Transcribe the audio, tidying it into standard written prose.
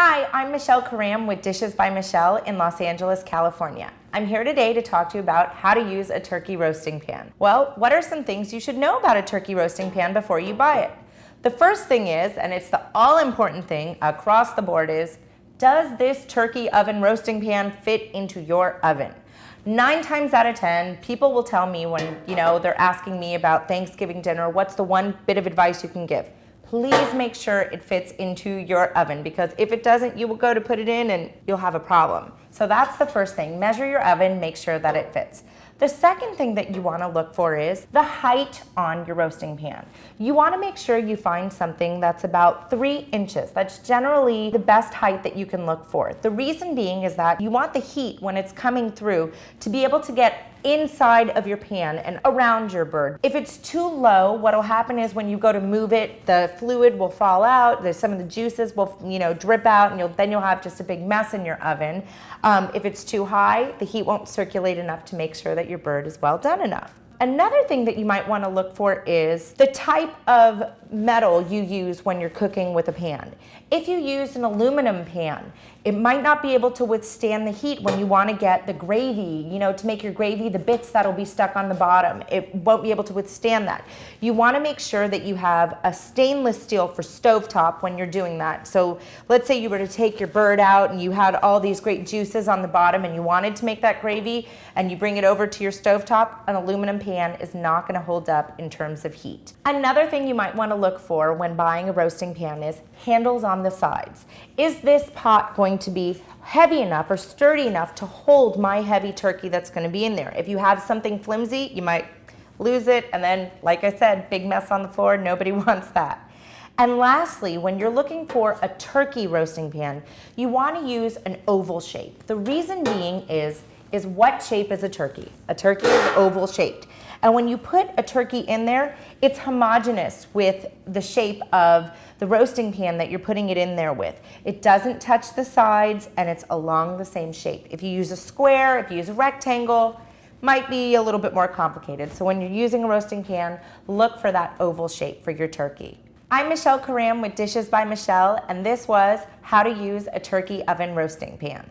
Hi, I'm Michelle Karam with Dishes by Michelle in Los Angeles, California. I'm here today to talk to you about how to use a turkey roasting pan. Well, what are some things you should know about a turkey roasting pan before you buy it? The first thing is, and it's the all-important thing across the board is, does this turkey oven roasting pan fit into your oven? 9 times out of 10, people will tell me when, they're asking me about Thanksgiving dinner, what's the one bit of advice you can give? Please make sure it fits into your oven, because if it doesn't, you will go to put it in and you'll have a problem. So that's the first thing. Measure your oven, make sure that it fits. The second thing that you want to look for is the height on your roasting pan. You want to make sure you find something that's about 3 inches. That's generally the best height that you can look for. The reason being is that you want the heat, when it's coming through, to be able to get inside of your pan and around your bird. If it's too low, what will happen is when you go to move it, the fluid will fall out, some of the juices will drip out, and then you'll have just a big mess in your oven. If it's too high, the heat won't circulate enough to make sure that your bird is well done enough. Another thing that you might want to look for is the type of metal you use when you're cooking with a pan. If you use an aluminum pan, it might not be able to withstand the heat when you want to get the gravy, to make your gravy, the bits that'll be stuck on the bottom. It won't be able to withstand that. You want to make sure that you have a stainless steel for stovetop when you're doing that. So let's say you were to take your bird out and you had all these great juices on the bottom and you wanted to make that gravy and you bring it over to your stovetop, an aluminum pan is not going to hold up in terms of heat. Another thing you might want to look for when buying a roasting pan is handles on the sides. Is this pot going to be heavy enough or sturdy enough to hold my heavy turkey that's going to be in there? If you have something flimsy, you might lose it, and then, like I said, big mess on the floor. Nobody wants that. And lastly, when you're looking for a turkey roasting pan, you want to use an oval shape. The reason being is what shape is a turkey? A turkey is oval shaped. And when you put a turkey in there, it's homogeneous with the shape of the roasting pan that you're putting it in there with. It doesn't touch the sides, and it's along the same shape. If you use a square, if you use a rectangle, might be a little bit more complicated. So when you're using a roasting pan, look for that oval shape for your turkey. I'm Michelle Karam with Dishes by Michelle, and this was how to use a turkey oven roasting pan.